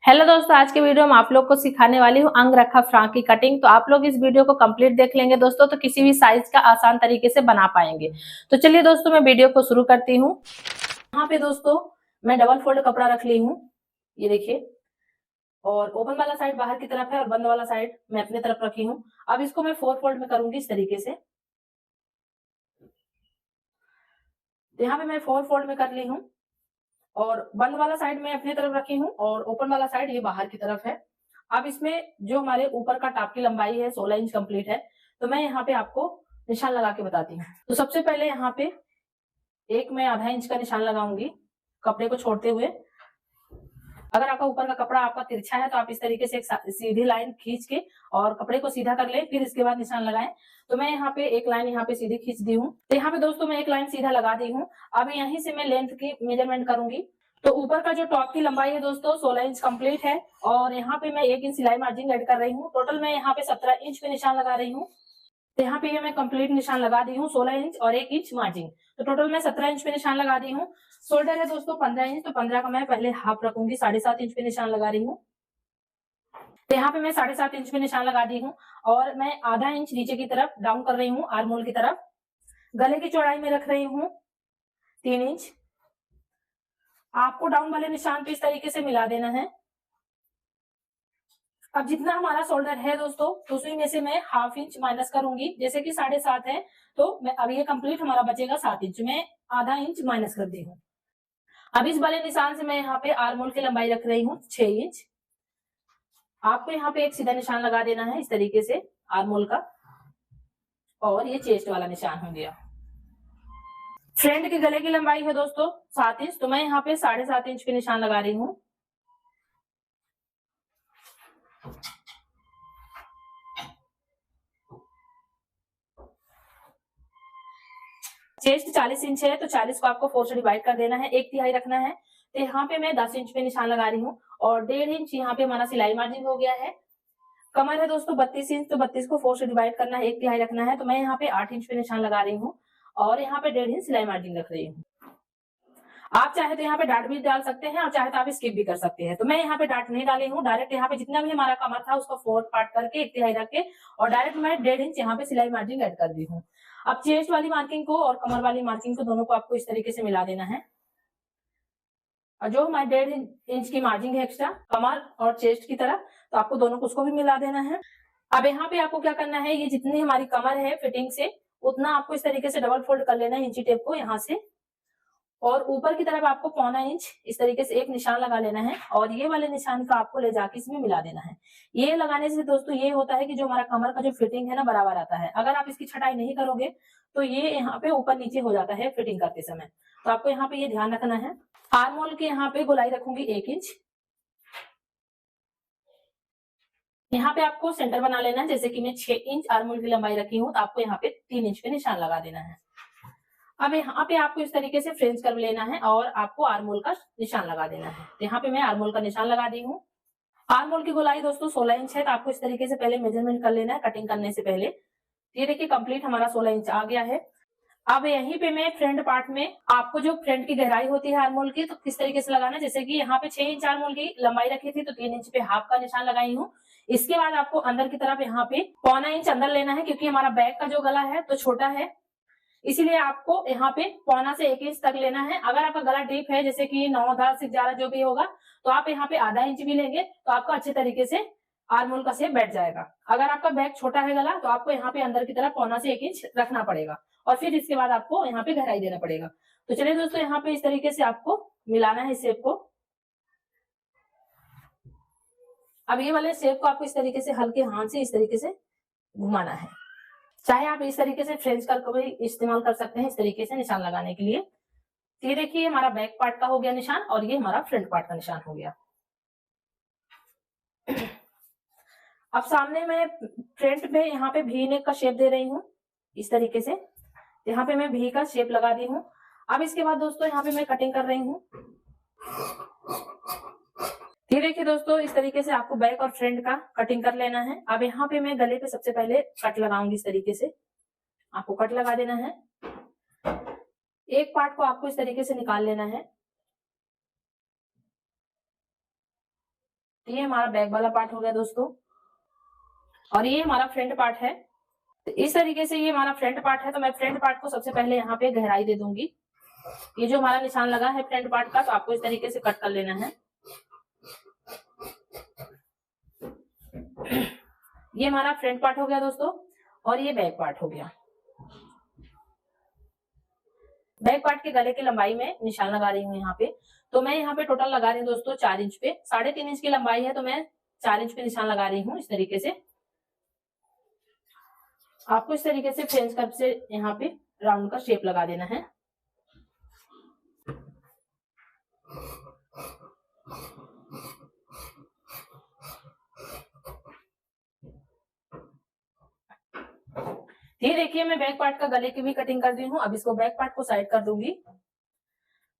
Hello दोस्तों, आज के वीडियो में आप लोग को सिखाने वाली हूँ अंग रखा फ्रॉक की कटिंग। तो आप लोग इस वीडियो को कंप्लीट देख लेंगे दोस्तों, तो किसी भी साइज का आसान तरीके से बना पाएंगे। तो चलिए दोस्तों, मैं वीडियो को शुरू करती हूँ। यहाँ पे दोस्तों मैं डबल फोल्ड कपड़ा रख ली हूँ, ये देखिए। और ओपन वाला साइड बाहर की तरफ है और बंद वाला साइड मैं अपनी तरफ रखी हूँ। अब इसको मैं 4 फोल्ड में करूंगी इस तरीके से। यहाँ पे मैं 4 फोल्ड में कर ली हूँ और बंद वाला साइड मैं अपनी तरफ रखी हूँ और ओपन वाला साइड ये बाहर की तरफ है। अब इसमें जो हमारे ऊपर का टाप की लंबाई है 16 इंच कंप्लीट है। तो मैं यहाँ पे आपको निशान लगा के बताती हूँ। तो सबसे पहले यहाँ पे एक मैं आधा इंच का निशान लगाऊंगी कपड़े को छोड़ते हुए। अगर आपका ऊपर का कपड़ा आपका तिरछा है तो आप इस तरीके से एक सीधी लाइन खींच के और कपड़े को सीधा कर ले, फिर इसके बाद निशान लगाएं। तो मैं यहाँ पे एक लाइन यहाँ पे सीधी खींच दी हूँ। तो यहाँ पे दोस्तों मैं एक लाइन सीधा लगा दी हूँ। अब यहीं से मैं लेंथ की मेजरमेंट करूंगी। तो ऊपर का जो टॉप की लंबाई है दोस्तों 16 इंच कंप्लीट है और यहाँ पे मैं 1 इंच सिलाई मार्जिन ऐड कर रही हूँ। टोटल मैं यहाँ पे 17 इंच पे निशान लगा रही हूँ। तो यहाँ पे ये मैं कंप्लीट निशान लगा दी हूँ 16 इंच और 1 इंच मार्जिन। तो टोटल मैं 17 इंच पे निशान लगा दी हूँ। शोल्डर है दोस्तों 15 इंच, तो 15 का मैं पहले हाफ रखूंगी, 7.5 इंच पे निशान लगा रही हूँ। तो यहाँ पे मैं 7.5 इंच पे निशान लगा दी हूँ और मैं आधा इंच नीचे की तरफ डाउन कर रही हूँ आर्म होल की तरफ। गले की चौड़ाई में रख रही हूँ 3 इंच। आपको डाउन वाले निशान पे इस तरीके से मिला देना है। अब जितना हमारा शोल्डर है दोस्तों, तो उसी में से मैं हाफ इंच माइनस करूंगी। जैसे कि 7.5 है तो मैं अब ये कंप्लीट हमारा बचेगा 7 इंच, में आधा इंच माइनस कर दी हूँ। अब इस वाले निशान से मैं यहाँ पे आर्म होल की लंबाई रख रही हूँ 6 इंच। आपको यहाँ पे एक सीधा निशान लगा देना है इस तरीके से आर्म होल का, और ये चेस्ट वाला निशान हो गया। फ्रंट के गले की लंबाई है दोस्तों 7 इंच, तो मैं यहाँ पे 7.5 इंच पे निशान लगा रही हूँ। चेस्ट 40 इंच है, तो 40 को आपको 4 से डिवाइड कर देना है, 1/3 रखना है। तो यहाँ पे मैं 10 इंच पे निशान लगा रही हूँ और 1.5 इंच यहाँ पे हमारा सिलाई मार्जिन हो गया है। कमर है दोस्तों 32 इंच, तो 32 को 4 से डिवाइड करना है, 1/3 रखना है। तो मैं यहाँ पे 8 इंच पे निशान लगा रही हूँ और यहाँ पे 1.5 इंच सिलाई मार्जिन रख रही हूँ। आप चाहे तो यहाँ पे डाट भी डाल सकते हैं और चाहे तो आप स्किप भी कर सकते हैं। तो मैं यहाँ पे डाट नहीं डाली हूँ, डायरेक्ट यहाँ पे जितना भी हमारा कमर था उसको 4 पार्ट करके 1/3 रख के और डायरेक्ट मैं 1.5 इंच यहाँ पे सिलाई मार्जिन ऐड कर दी हूँ। अब चेस्ट वाली मार्किंग को और कमर वाली मार्किंग को दोनों को आपको इस तरीके से मिला देना है। और जो हमारी 1.5 इंच की मार्जिन है एक्स्ट्रा कमर और चेस्ट की तरफ, तो आपको दोनों को उसको भी मिला देना है। अब यहाँ पे आपको क्या करना है, ये जितनी हमारी कमर है फिटिंग से उतना आपको इस तरीके से डबल फोल्ड कर लेना है इंची टेप को यहाँ से, और ऊपर की तरफ आपको 1/4 इंच इस तरीके से एक निशान लगा लेना है और ये वाले निशान का आपको ले जाके इसमें मिला देना है। ये लगाने से दोस्तों ये होता है कि जो हमारा कमर का जो फिटिंग है ना बराबर आता है। अगर आप इसकी छटाई नहीं करोगे तो ये यहाँ पे ऊपर नीचे हो जाता है फिटिंग करते समय, तो आपको यहाँ पे ये ध्यान रखना है। आर्म होल के यहाँ पे गोलाई रखूंगी 1 इंच। यहाँ पे आपको सेंटर बना लेना है, जैसे कि मैं 6 इंच आर्म होल की लंबाई रखी हूँ, तो आपको यहाँ पे 3 इंच पे निशान लगा देना है। अब यहाँ पे आपको इस तरीके से फ्रेंच कर्व लेना है और आपको आर्म होल का निशान लगा देना है। तो यहाँ पे मैं आर्म होल का निशान लगा दी हूँ। आर्म होल की गोलाई दोस्तों 16 इंच है, तो आपको इस तरीके से पहले मेजरमेंट कर लेना है कटिंग करने से पहले। ये देखिए कंप्लीट हमारा 16 इंच आ गया है। अब यहीं पे मैं फ्रंट पार्ट में आपको जो फ्रंट की गहराई होती है आर्म होल की, तो किस तरीके से लगाना, जैसे कि यहाँ पे 6 इंच आर्म होल की लंबाई रखी थी तो 3 इंच पे हाफ का निशान लगाई हूँ। इसके बाद आपको अंदर की तरफ यहाँ पे 1/4 इंच अंदर लेना है, क्योंकि हमारा बैक का जो गला है तो छोटा है, इसीलिए आपको यहाँ पे 1/4 से 1 इंच तक लेना है। अगर आपका गला डीप है जैसे कि 9, 10, 11 जो भी होगा, तो आप यहाँ पे आधा इंच भी लेंगे तो आपका अच्छे तरीके से आर्म होल का शेप बैठ जाएगा। अगर आपका बैक छोटा है गला, तो आपको यहाँ पे अंदर की तरफ 1/4 से 1 इंच रखना पड़ेगा और फिर इसके बाद आपको यहाँ पे गहराई देना पड़ेगा। तो चलिए दोस्तों, यहाँ पे इस तरीके से आपको मिलाना है इस शेप को। अब ये वाले शेप को आपको इस तरीके से हल्के हाथ से इस तरीके से घुमाना है। चाहे आप इस तरीके से फ्रेंच कर्व को भी इस्तेमाल कर सकते हैं इस तरीके से निशान लगाने के लिए। ये देखिए हमारा बैक पार्ट का हो गया निशान और ये हमारा फ्रंट पार्ट का निशान हो गया। अब सामने मैं फ्रंट में यहाँ पे वी नेक का शेप दे रही हूँ इस तरीके से। यहाँ पे मैं वी का शेप लगा दी हूँ। अब इसके बाद दोस्तों यहाँ पे मैं कटिंग कर रही हूँ। ये देखिए दोस्तों, इस तरीके से आपको बैक और फ्रंट का कटिंग कर लेना है। अब यहाँ पे मैं गले पे सबसे पहले कट लगाऊंगी इस तरीके से। आपको कट लगा देना है। एक पार्ट को आपको इस तरीके से निकाल लेना है। ये हमारा बैक वाला पार्ट हो गया दोस्तों, और ये हमारा फ्रंट पार्ट है। तो इस तरीके से ये हमारा फ्रंट पार्ट है। तो मैं फ्रंट पार्ट को सबसे पहले यहाँ पे गहराई दे दूंगी। ये जो हमारा निशान लगा है फ्रंट पार्ट का, तो आपको इस तरीके से कट कर लेना है। ये हमारा फ्रंट पार्ट हो गया दोस्तों, और ये बैक पार्ट हो गया। बैक पार्ट के गले की लंबाई में निशान लगा रही हूँ यहाँ पे। तो मैं यहाँ पे टोटल लगा रही हूँ दोस्तों 4 इंच पे। 3.5 इंच की लंबाई है, तो मैं 4 इंच पे निशान लगा रही हूँ। इस तरीके से आपको इस तरीके से फ्रेंच कर्व से यहाँ पे राउंड का शेप लगा देना है। ये देखिए मैं बैक पार्ट का गले की भी कटिंग कर दी हूँ। अब इसको बैक पार्ट को साइड कर दूंगी।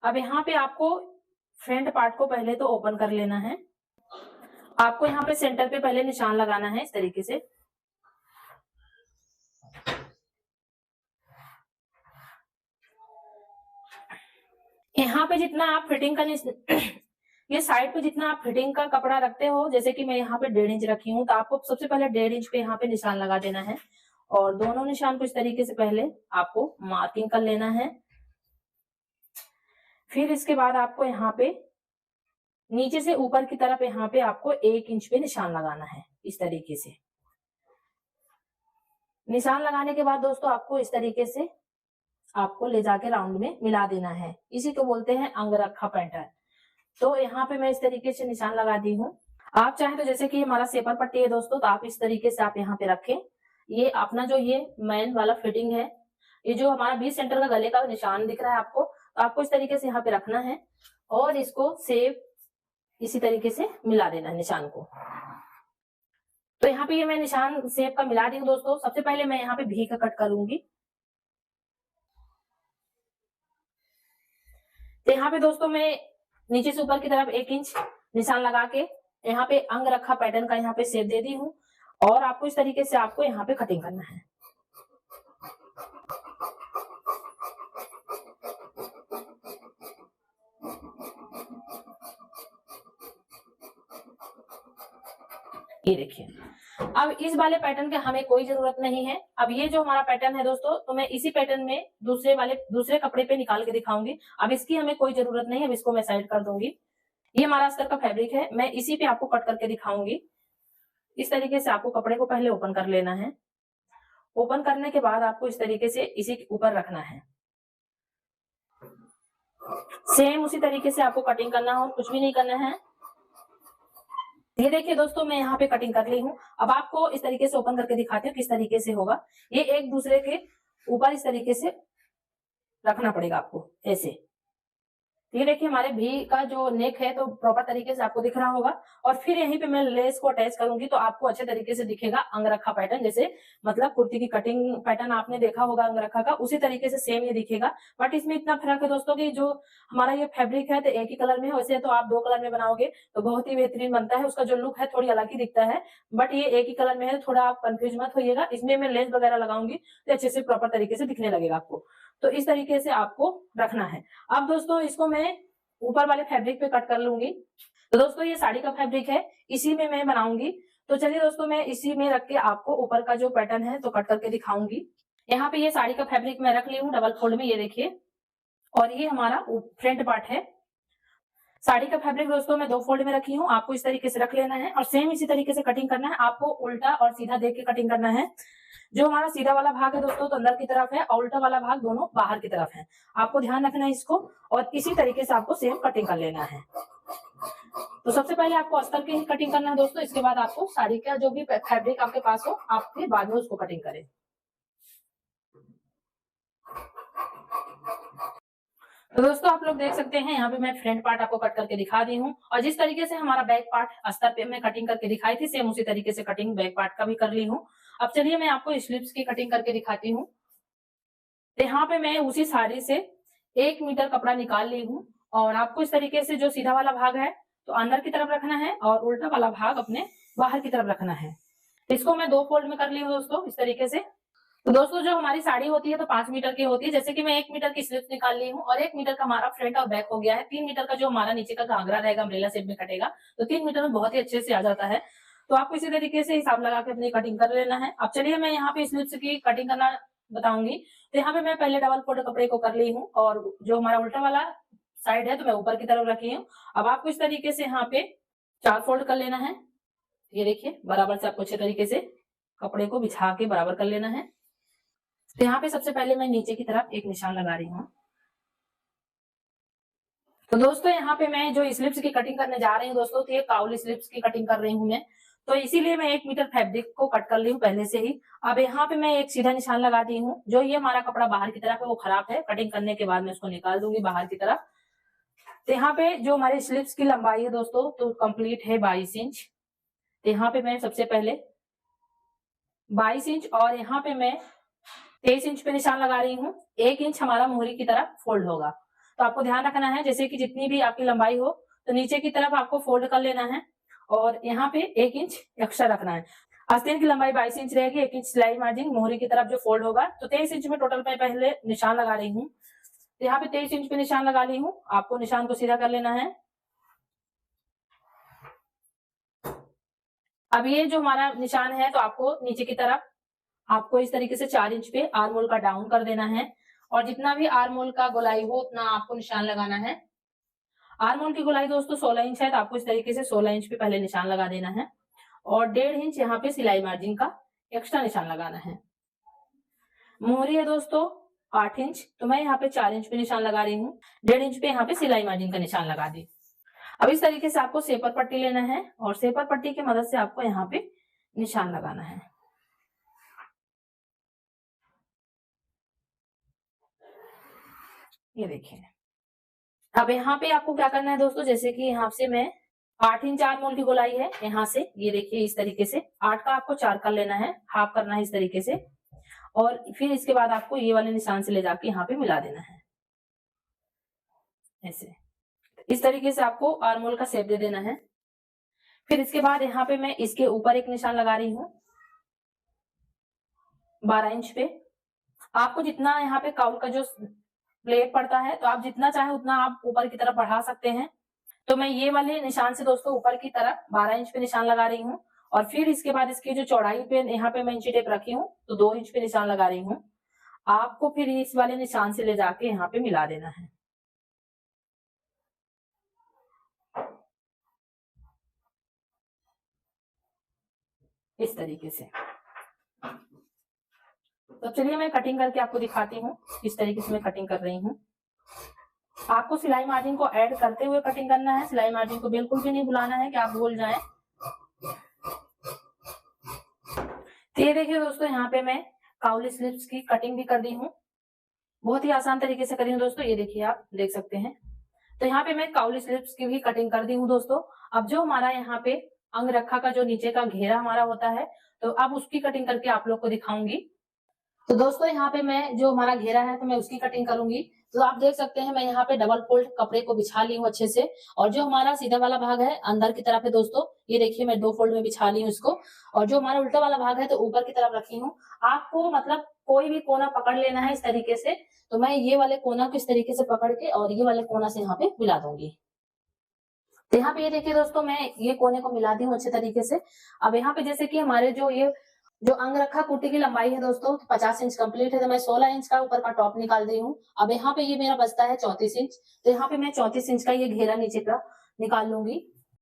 अब यहाँ पे आपको फ्रंट पार्ट को पहले तो ओपन कर लेना है। आपको यहाँ पे सेंटर पे पहले निशान लगाना है इस तरीके से। यहाँ पे जितना आप फिटिंग का ये साइड पे जितना आप फिटिंग का कपड़ा रखते हो, जैसे कि मैं यहाँ पे 1.5 इंच रखी हूँ, तो आपको सबसे पहले 1.5 इंच पे यहाँ पे निशान लगा देना है। और दोनों निशान को इस तरीके से पहले आपको मार्किंग कर लेना है। फिर इसके बाद आपको यहाँ पे नीचे से ऊपर की तरफ यहाँ पे आपको 1 इंच पे निशान लगाना है इस तरीके से। निशान लगाने के बाद दोस्तों आपको इस तरीके से आपको ले जाके राउंड में मिला देना है। इसी को बोलते हैं अंगरखा पैटर्न। तो यहाँ पे मैं इस तरीके से निशान लगा दी हूँ। आप चाहे तो जैसे कि हमारा सेपर पट्टी है दोस्तों, तो आप इस तरीके से आप यहाँ पे रखें। ये अपना जो ये मेन वाला फिटिंग है, ये जो हमारा 20 सेंटर का गले का निशान दिख रहा है आपको, तो आपको इस तरीके से यहाँ पे रखना है और इसको सेव इसी तरीके से मिला देना है निशान को। तो यहाँ पे ये मैं निशान सेव का मिला दी हूँ दोस्तों। सबसे पहले मैं यहाँ पे भी का कट करूंगी। तो यहाँ पे दोस्तों मैं नीचे से ऊपर की तरफ 1 इंच निशान लगा के यहाँ पे अंगरखा पैटर्न का यहाँ पे शेप दे दी हूँ। और आपको इस तरीके से आपको यहाँ पे कटिंग करना है। ये देखिए, अब इस वाले पैटर्न के हमें कोई जरूरत नहीं है। अब ये जो हमारा पैटर्न है दोस्तों, तो मैं इसी पैटर्न में दूसरे कपड़े पे निकाल के दिखाऊंगी। अब इसकी हमें कोई जरूरत नहीं है। अब इसको मैं साइड कर दूंगी। ये हमारा अस्तर का फैब्रिक है, मैं इसी पे आपको कट करके दिखाऊंगी। इस तरीके से आपको कपड़े को पहले ओपन कर लेना है। ओपन करने के बाद आपको इस तरीके से इसी के ऊपर रखना है। सेम उसी तरीके से आपको कटिंग करना हो, कुछ भी नहीं करना है। ये देखिए दोस्तों, मैं यहाँ पे कटिंग कर ली हूँ। अब आपको इस तरीके से ओपन करके दिखाती हूँ किस तरीके से होगा। ये एक दूसरे के ऊपर इस तरीके से रखना पड़ेगा आपको, ऐसे। ये देखिए हमारे भी का जो नेक है तो प्रॉपर तरीके से आपको दिख रहा होगा। और फिर यहीं पे मैं लेस को अटैच करूंगी, तो आपको अच्छे तरीके से दिखेगा अंगरखा पैटर्न। जैसे मतलब कुर्ती की कटिंग पैटर्न आपने देखा होगा अंगरखा का, उसी तरीके से सेम ये दिखेगा। बट इसमें इतना फर्क है दोस्तों कि जो हमारा ये फैब्रिक है तो एक ही कलर में है, वैसे तो आप 2 कलर में बनाओगे तो बहुत ही बेहतरीन बनता है। उसका जो लुक है थोड़ी अलग ही दिखता है, बट ये एक ही कलर में है, थोड़ा आप कंफ्यूज मत होइएगा। इसमें मैं लेस वगैरह लगाऊंगी तो अच्छे से प्रॉपर तरीके से दिखने लगेगा आपको। तो इस तरीके से आपको रखना है। अब दोस्तों इसको मैं ऊपर वाले फैब्रिक पे कट कर लूंगी। तो दोस्तों ये साड़ी का फैब्रिक है, इसी में मैं बनाऊंगी। तो चलिए दोस्तों, मैं इसी में रख के आपको ऊपर का जो पैटर्न है तो कट करके दिखाऊंगी। यहाँ पे ये साड़ी का फैब्रिक मैं रख ली हूँ डबल फोल्ड में, ये देखिए। और ये हमारा फ्रंट पार्ट है। साड़ी का फैब्रिक दोस्तों मैं 2 फोल्ड में रखी हूँ, आपको इस तरीके से रख लेना है और सेम इसी तरीके से कटिंग करना है। आपको उल्टा और सीधा देख के कटिंग करना है। जो हमारा सीधा वाला भाग है दोस्तों तो अंदर की तरफ है, और उल्टा वाला भाग दोनों बाहर की तरफ है। आपको ध्यान रखना है इसको, और इसी तरीके से आपको सेम कटिंग कर लेना है। तो सबसे पहले आपको अस्तर की ही कटिंग करना है दोस्तों। इसके बाद आपको साड़ी का जो भी फैब्रिक आपके पास हो, आप फिर बाद में उसको कटिंग करें। तो दोस्तों आप लोग देख सकते हैं यहाँ पे मैं फ्रंट पार्ट आपको कट करके दिखा दी हूँ, और जिस तरीके से हमारा बैक पार्ट अस्तर पे मैं कटिंग करके दिखाई थी, सेम उसी तरीके से कटिंग बैक पार्ट का भी कर ली हूँ। अब चलिए मैं आपको स्लीव्स की कटिंग करके दिखाती हूँ। तो यहाँ पे मैं उसी साड़ी से 1 मीटर कपड़ा निकाल ली हूँ, और आपको इस तरीके से जो सीधा वाला भाग है तो अंदर की तरफ रखना है, और उल्टा वाला भाग अपने बाहर की तरफ रखना है। इसको मैं 2 फोल्ड में कर ली हूँ दोस्तों इस तरीके से। तो दोस्तों जो हमारी साड़ी होती है तो 5 मीटर की होती है, जैसे कि मैं 1 मीटर की स्लीव्स निकाल ली हूँ और 1 मीटर का हमारा फ्रंट और बैक हो गया है। 3 मीटर का जो हमारा नीचे का घाघरा रहेगा अम्ब्रेला शेप में कटेगा, तो 3 मीटर में बहुत ही अच्छे से आ जाता है। तो आपको इसी तरीके से हिसाब लगा के अपनी कटिंग कर लेना है। अब चलिए मैं यहाँ पे स्लीव्स की कटिंग करना बताऊंगी। तो यहाँ पे मैं पहले डबल फोल्ड कपड़े को कर ली हूँ और जो हमारा उल्टा वाला साइड है तो मैं ऊपर की तरफ रखी हूँ। अब आपको इस तरीके से यहाँ पे 4 फोल्ड कर लेना है। ये देखिए बराबर से आपको अच्छे तरीके से कपड़े को बिछा के बराबर कर लेना है। तो यहाँ पे सबसे पहले मैं नीचे की तरफ एक निशान लगा रही हूँ। तो दोस्तों यहाँ पे मैं जो स्लिप्स की कटिंग करने जा रही हूँ दोस्तों, तो ये काउल स्लिप्स की कटिंग कर रही हूँ मैं। तो इसीलिए मैं 1 मीटर फैब्रिक को कट कर ली हूँ पहले से ही। अब यहाँ पे मैं एक सीधा निशान लगा दी हूँ। जो ये हमारा कपड़ा बाहर की तरफ है वो खराब है, कटिंग करने के बाद मैं उसको निकाल दूंगी बाहर की तरफ। तो यहाँ पे जो हमारे स्लिप्स की लंबाई है दोस्तों तो कंप्लीट है 22 इंच। तो यहाँ पे मैं सबसे पहले 22 इंच और यहाँ पे मैं 23 इंच पे निशान लगा रही हूँ। 1 इंच हमारा मोहरी की तरफ फोल्ड होगा। तो आपको ध्यान रखना है जैसे कि जितनी भी आपकी लंबाई हो तो नीचे की तरफ आपको फोल्ड कर लेना है और यहाँ पे 1 इंच एक्स्ट्रा रखना है। आस्तीन की लंबाई 22 इंच रहेगी, 1 इंच सिलाई मार्जिन मोहरी की तरफ जो फोल्ड होगा। तो 23 इंच में टोटल मैं पहले निशान लगा रही हूँ। तो यहाँ पे 23 इंच पे निशान लगा ली हूँ। आपको निशान को सीधा कर लेना है। अब ये जो हमारा निशान है तो आपको नीचे की तरफ आपको इस तरीके से 4 इंच पे आर्म होल का डाउन कर देना है और जितना भी आर्म होल का गोलाई हो उतना आपको निशान लगाना है। आर्म होल की गोलाई दोस्तों 16 इंच है तो आपको इस तरीके से 16 इंच पे पहले निशान लगा देना है और 1.5 इंच यहाँ पे सिलाई मार्जिन का एक्स्ट्रा निशान लगाना है। मोहरी है दोस्तों 8 इंच, तो मैं यहाँ पे 4 इंच पे निशान लगा रही हूँ। 1.5 इंच पे यहाँ पे सिलाई मार्जिन का निशान लगा दी। अब इस तरीके से आपको सेपर पट्टी लेना है और सेपर पट्टी की मदद से आपको यहाँ पे निशान लगाना है। ये देखिए। अब यहाँ पे आपको क्या करना है दोस्तों, जैसे कि यहाँ से मैं 8 इंच आर्म होल की गोलाई है, यहाँ से ये देखिए इस तरीके से 8 का आपको 4 कर लेना है, हाफ करना है इस तरीके से और फिर इसके बाद आपको ये वाले निशान से ले जाके यहाँ पे मिला देना है ऐसे। इस तरीके से आपको आर्म होल का शेप दे देना है। फिर इसके बाद यहाँ पे मैं इसके ऊपर एक निशान लगा रही हूँ 12 इंच पे। आपको जितना यहाँ पे काउल का जो प्लेट पड़ता है तो आप जितना चाहे उतना आप ऊपर की तरफ बढ़ा सकते हैं। तो मैं ये वाले निशान से दोस्तों ऊपर की तरफ 12 इंच पे निशान लगा रही हूँ और फिर इसके बाद इसकी जो चौड़ाई पे यहाँ पे मैं इंची टेप रखी हूँ तो 2 इंच पे निशान लगा रही हूँ। आपको फिर इस वाले निशान से ले जाके यहाँ पे मिला देना है इस तरीके से। तो चलिए मैं कटिंग करके आपको दिखाती हूँ किस तरीके से मैं कटिंग कर रही हूँ। आपको सिलाई मार्जिन को ऐड करते हुए कटिंग करना है, सिलाई मार्जिन को बिल्कुल भी नहीं भुलाना है कि आप भूल जाएं। तो ये देखिए दोस्तों यहाँ पे मैं काउल स्लिप्स की कटिंग भी कर दी हूँ। बहुत ही आसान तरीके से करी हूँ दोस्तों, ये देखिए आप देख सकते हैं। तो यहाँ पे मैं काउल स्लिप्स की भी कटिंग कर दी हूँ दोस्तों। अब जो हमारा यहाँ पे अंग रखा का जो नीचे का घेरा हमारा होता है तो अब उसकी कटिंग करके आप लोग को दिखाऊंगी। तो दोस्तों यहाँ पे मैं जो हमारा घेरा है तो मैं उसकी कटिंग करूंगी। तो आप देख सकते हैं मैं यहाँ पे डबल फोल्ड कपड़े को बिछा ली हूँ अच्छे से और जो हमारा सीधा वाला भाग है अंदर की तरफ है दोस्तों, ये देखिए मैं 2 फोल्ड में बिछा ली हूँ इसको और जो हमारा उल्टा वाला भाग है तो ऊपर की तरफ रखी हूँ। आपको मतलब कोई भी कोना पकड़ लेना है इस तरीके से। तो मैं ये वाले कोना को इस तरीके से पकड़ के और ये वाले कोना से यहाँ पे मिला दूंगी। तो यहाँ पे ये देखिए दोस्तों मैं ये कोने को मिला दी हूँ अच्छे तरीके से। अब यहाँ पे जैसे कि हमारे जो अंग रखा कुर्ती की लंबाई है दोस्तों 50 इंच कंप्लीट है तो मैं 16 इंच का ऊपर का टॉप निकाल दी हूँ। अब यहाँ पे ये मेरा बचता है 34 इंच, तो यहाँ पे मैं 34 इंच का ये घेरा नीचे का निकाल लूंगी।